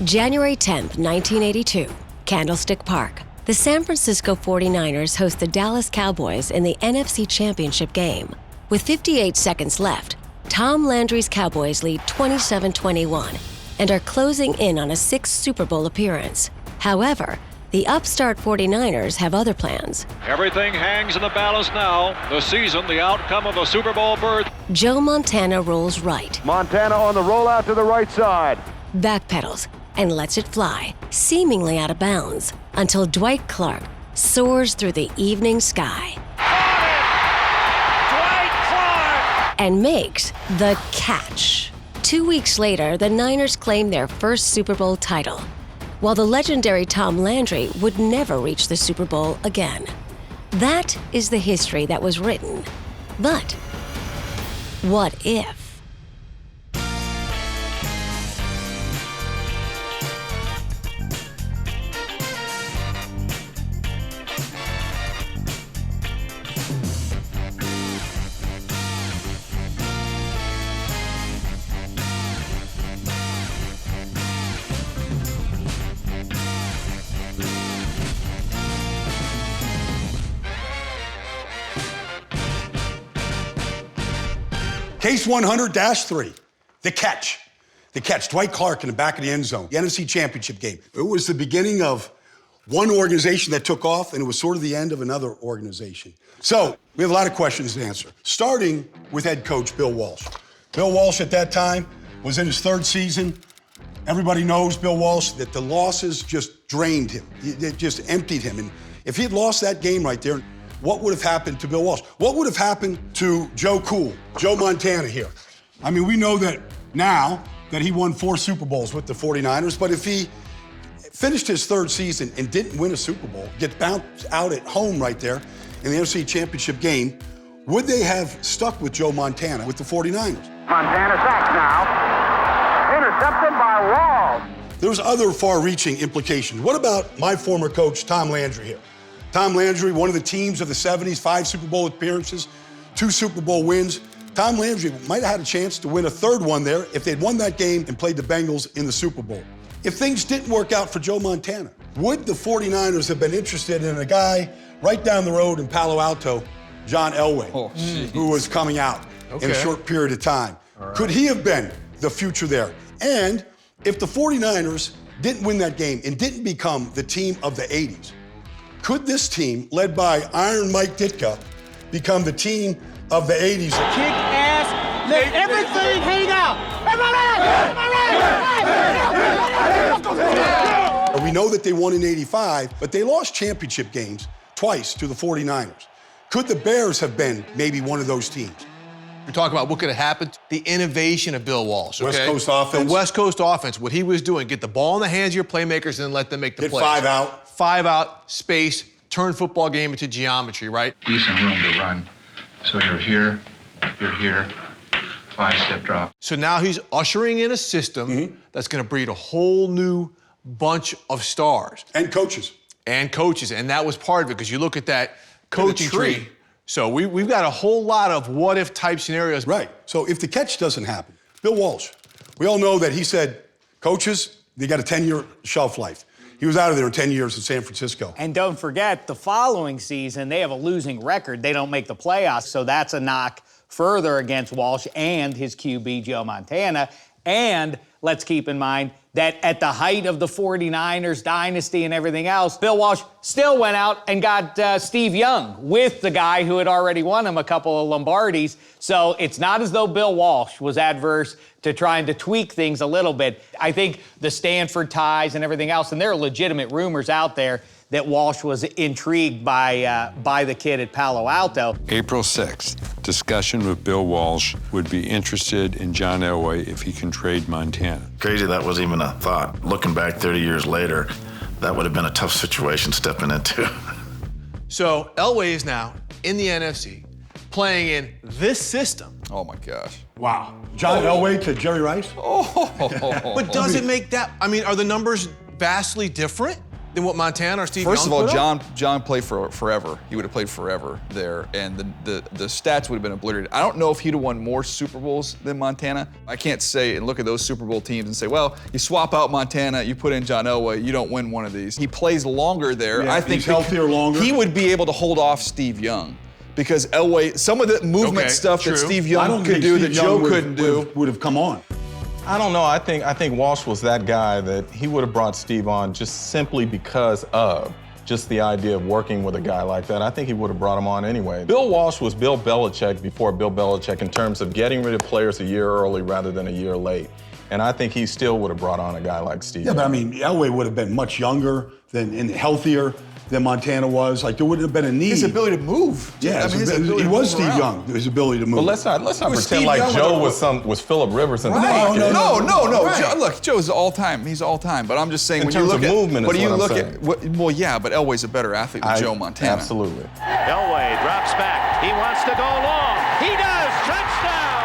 January 10th, 1982, Candlestick Park. The San Francisco 49ers host the Dallas Cowboys in the NFC Championship game. With 58 seconds left, Tom Landry's Cowboys lead 27-21 and are closing in on a 6th Super Bowl appearance. However, the upstart 49ers have other plans. Everything hangs in the balance now. The season, the outcome of a Super Bowl berth. Joe Montana rolls right. Montana on the rollout to the right side. Backpedals and lets it fly, seemingly out of bounds, until Dwight Clark soars through the evening sky. Dwight Clark! And makes the catch. 2 weeks later, the Niners claim their first Super Bowl title, while the legendary Tom Landry would never reach the Super Bowl again. That is the history that was written. But what if? Case 100-3, the catch. The catch, Dwight Clark in the back of the end zone, the NFC Championship game. It was the beginning of one organization that took off, and it was sort of the end of another organization. So, we have a lot of questions to answer, starting with head coach Bill Walsh. Bill Walsh at that time was in his 3rd season. Everybody knows Bill Walsh, that the losses just drained him. It just emptied him. And if he had lost that game right there, what would have happened to Bill Walsh? What would have happened to Joe Cool, Joe Montana here? I mean, we know that now that he won 4 Super Bowls with the 49ers, but if he finished his 3rd season and didn't win a Super Bowl, get bounced out at home right there in the NFC Championship game, would they have stuck with Joe Montana with the 49ers? Montana sacked now. Intercepted by Walsh. There's other far-reaching implications. What about my former coach, Tom Landry here? Tom Landry, one of the teams of the 70s, 5 Super Bowl appearances, 2 Super Bowl wins. Tom Landry might have had a chance to win a 3rd one there if they'd won that game and played the Bengals in the Super Bowl. If things didn't work out for Joe Montana, would the 49ers have been interested in a guy right down the road in Palo Alto, John Elway, who was coming out in a short period of time? Right. Could he have been the future there? And if the 49ers didn't win that game and didn't become the team of the 80s, could this team, led by Iron Mike Ditka, become the team of the 80s? Kick ass, let everything hang out. We know that they won in 85, but they lost championship games twice to the 49ers. Could the Bears have been maybe one of those teams? You're talking about what could have happened. The innovation of Bill Walsh, okay? West Coast offense. The West Coast offense, what he was doing, get the ball in the hands of your playmakers and let them make the Get plays. 5 out. 5 out, space, turn football game into geometry, right? Decent room to run. So you're here, 5-step drop. So now he's ushering in a system that's going to breed a whole new bunch of stars. And coaches. And coaches, and that was part of it, because you look at that coaching tree. So we've got a whole lot of what-if type scenarios. Right. So if the catch doesn't happen, Bill Walsh, we all know that he said, coaches, they got a 10-year shelf life. He was out of there in 10 years in San Francisco. And don't forget, the following season, they have a losing record. They don't make the playoffs, so that's a knock further against Walsh and his QB, Joe Montana. And let's keep in mind that at the height of the 49ers dynasty and everything else, Bill Walsh still went out and got Steve Young with the guy who had already won him a couple of Lombardis. So it's not as though Bill Walsh was adverse to trying to tweak things a little bit. I think the Stanford ties and everything else, and there are legitimate rumors out there that Walsh was intrigued by the kid at Palo Alto. April 6th, discussion with Bill Walsh would be interested in John Elway if he can trade Montana. Crazy that was even a thought. Looking back 30 years later, that would have been a tough situation stepping into. So Elway is now in the NFC, playing in this system. Oh my gosh. Wow. John Elway to Jerry Rice? But does it make that, I mean, are the numbers vastly different? than what Montana or Steve First Young of all, put up? John played for forever. He would have played forever there, and the stats would have been obliterated. I don't know if he'd have won more Super Bowls than Montana. I can't say and look at those Super Bowl teams and say, well, you swap out Montana, you put in John Elway, you don't win one of these. He plays longer there. Yeah, I think he's healthier longer. He would be able to hold off Steve Young. Because Elway, some of the movement stuff that Steve Young could do that Joe couldn't do would have come on. I don't know. I think Walsh was that guy that he would have brought Steve on just simply because of just the idea of working with a guy like that. I think he would have brought him on anyway. Bill Walsh was Bill Belichick before Bill Belichick in terms of getting rid of players a year early rather than a year late. And I think he still would have brought on a guy like Steve. Yeah, but I mean, Elway would have been much younger and healthier than Montana was. Like, there wouldn't have been a need. His ability to move. Yeah, he was Steve Young. His ability to move. But let's not pretend like Joe was Phillip Rivers in the pocket. No. Right. Look, Joe's all-time. He's all-time. But I'm just saying, when you look at movement, but Elway's a better athlete than Joe Montana. Absolutely. Elway drops back. He wants to go long. He does. Touchdown.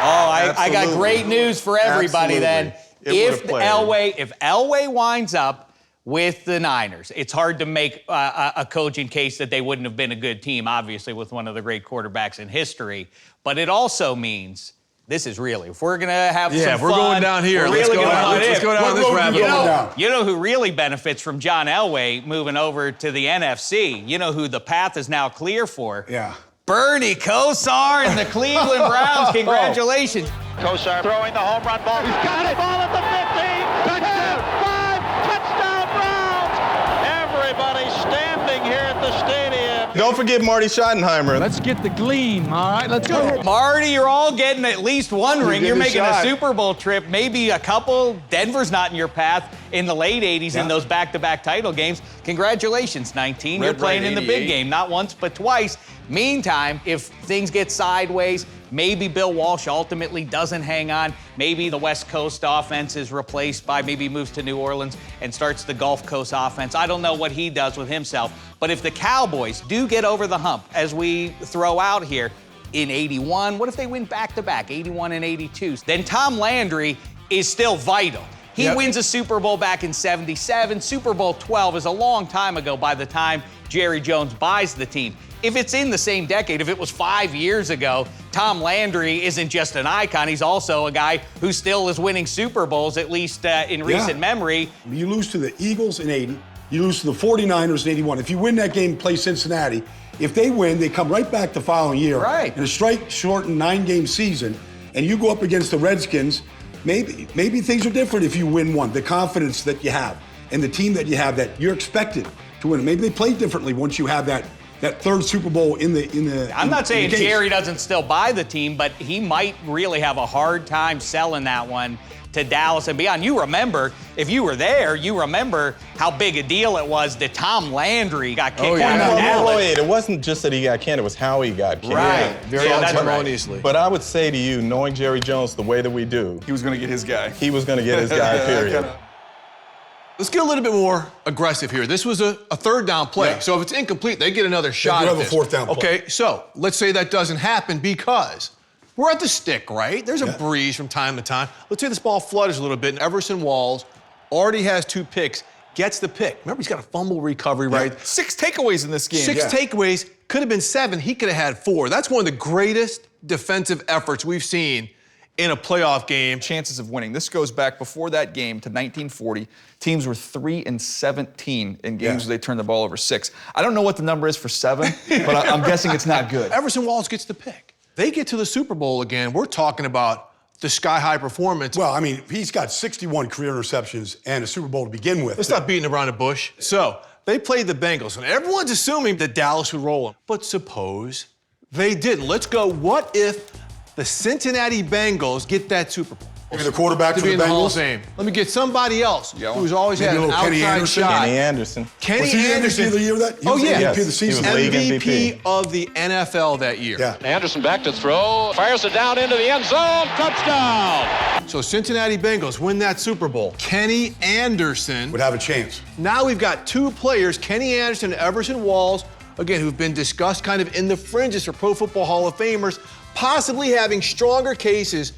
Oh, I got great news for everybody then. If Elway winds up with the Niners, it's hard to make a coaching case that they wouldn't have been a good team, obviously, with one of the great quarterbacks in history. But it also means this is really, if we're going to have some fun. Yeah, we're going down here. Let's go down this rabbit hole. You know who really benefits from John Elway moving over to the NFC? You know who the path is now clear for? Yeah. Bernie Kosar and the Cleveland Browns. Congratulations. Kosar throwing the home run ball. He's got it. Ball at the 50. Touchdown. 5. Touchdown, Browns. Everybody standing here at the stadium. Don't forget Marty Schottenheimer. Let's get the gleam, all right? Let's go. Marty, you're all getting at least one ring. You're making shot. a Super Bowl trip, maybe a couple. Denver's not in your path in the late 80s in those back-to-back title games. Congratulations, 19. You're playing in the big game, not once but twice. Meantime, if things get sideways, maybe Bill Walsh ultimately doesn't hang on. Maybe the West Coast offense is replaced by, maybe moves to New Orleans and starts the Gulf Coast offense. I don't know what he does with himself. But if the Cowboys do get over the hump, as we throw out here, in 81, what if they win back-to-back, 81 and 82? Then Tom Landry is still vital. He wins a Super Bowl back in 77. Super Bowl 12 is a long time ago by the time Jerry Jones buys the team. If it's in the same decade, if it was 5 years ago, Tom Landry isn't just an icon, he's also a guy who still is winning Super Bowls, at least in recent memory. You lose to the Eagles in 80, you lose to the 49ers in 81. If you win that game, play Cincinnati, if they win, they come right back the following year. Right. In a strike-shortened 9-game season, and you go up against the Redskins, maybe things are different if you win one. The confidence that you have and the team that you have that you're expected to win. Maybe they play differently once you have that third Super Bowl in the. I'm not saying Jerry doesn't still buy the team, but he might really have a hard time selling that one to Dallas and beyond. You remember, if you were there, you remember how big a deal it was that Tom Landry got kicked out of Dallas. It wasn't just that he got canned, it was how he got canned. Right. Very unceremoniously. But I would say to you, knowing Jerry Jones the way that we do, He was going to get his guy. he was going to get his guy, period. Let's get a little bit more aggressive here. This was a third down play. Yeah. So if it's incomplete, they get another shot at have a this. fourth down play. Okay, so let's say that doesn't happen because we're at the stick, right? There's a breeze from time to time. Let's say this ball flutters a little bit, and Everson Walls already has 2 picks, gets the pick. Remember, he's got a fumble recovery, right? 6 takeaways in this game. 6 takeaways, could have been 7. He could have had 4. That's one of the greatest defensive efforts we've seen in a playoff game. Chances of winning. This goes back before that game to 1940. Teams were 3-17 in games where they turned the ball over 6. I don't know what the number is for 7, but I'm guessing it's not good. Everson Walls gets the pick. They get to the Super Bowl again. We're talking about the sky-high performance. Well, I mean, he's got 61 career interceptions and a Super Bowl to begin with. Let's stop beating around the bush. So, they played the Bengals, and everyone's assuming that Dallas would roll them. But suppose they didn't. Let's go, what if the Cincinnati Bengals get that Super Bowl? Maybe the quarterback to for be the in the Hall of Bengals. Fame. Let me get somebody else who's always Maybe had a an little Kenny outside Anderson. shot. Kenny Anderson. Kenny Was he Anderson. MVP of the year that? He was yeah. MVP of the Yes, he season. was league MVP of the NFL that year. Yeah. Anderson back to throw. Fires it down into the end zone. Touchdown. So Cincinnati Bengals win that Super Bowl. Kenny Anderson Would have a chance. Now we've got 2 players, Kenny Anderson and Everson Walls, again, who've been discussed kind of in the fringes for Pro Football Hall of Famers, possibly having stronger cases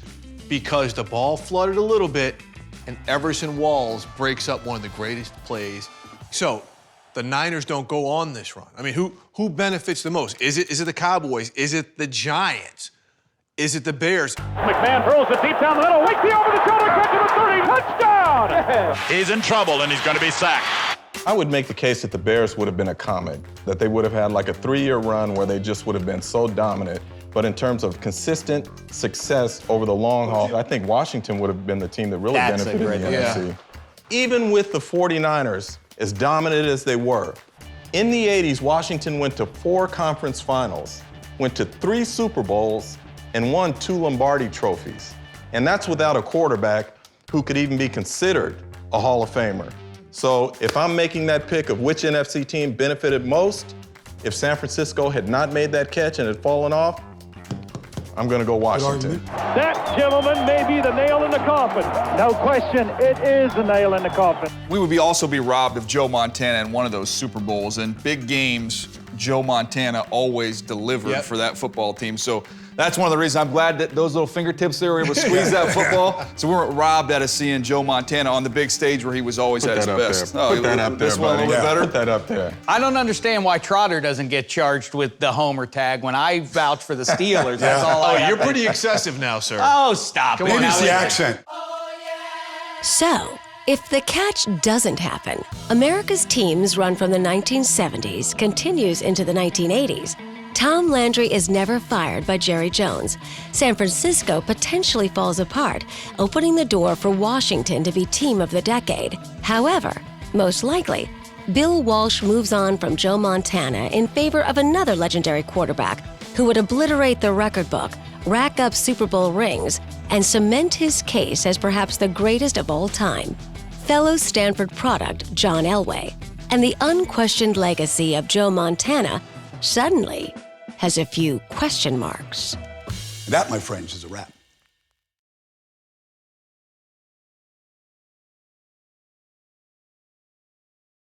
because the ball fluttered a little bit and Everson Walls breaks up one of the greatest plays So the Niners don't go on this run. I mean, who benefits the most? Is it the Cowboys? Is it the Giants? Is it the Bears? McMahon throws it deep down the middle. Wyche over the shoulder, catch to the 30. Touchdown! He's in trouble, and he's going to be sacked. I would make the case that the Bears would have been a comet, that they would have had like a 3-year run where they just would have been so dominant. But in terms of consistent success over the long haul, I think Washington would have been the team that really benefited in the NFC. Even with the 49ers, as dominant as they were, in the 80s, Washington went to 4 conference finals, went to 3 Super Bowls, and won 2 Lombardi trophies. And that's without a quarterback who could even be considered a Hall of Famer. So if I'm making that pick of which NFC team benefited most, if San Francisco had not made that catch and had fallen off, I'm going to go Washington. That, gentlemen, may be the nail in the coffin. No question, it is the nail in the coffin. We would also be robbed of Joe Montana in one of those Super Bowls. In big games, Joe Montana always delivered for that football team. So that's one of the reasons I'm glad that those little fingertips there were able to squeeze that football. So we weren't robbed out of seeing Joe Montana on the big stage where he was always at his best. Put that up there, this one a little bit better? Put that up there. I don't understand why Trotter doesn't get charged with the homer tag when I vouch for the Steelers. That's all I have. You're pretty excessive now, sir. Oh, stop it. Maybe it's the accent. So, if the catch doesn't happen, America's team's run from the 1970s continues into the 1980s. Tom Landry is never fired by Jerry Jones. San Francisco potentially falls apart, opening the door for Washington to be team of the decade. However, most likely, Bill Walsh moves on from Joe Montana in favor of another legendary quarterback who would obliterate the record book, rack up Super Bowl rings, and cement his case as perhaps the greatest of all time. Fellow Stanford product John Elway, and the unquestioned legacy of Joe Montana suddenly has a few question marks. That, my friends, is a wrap.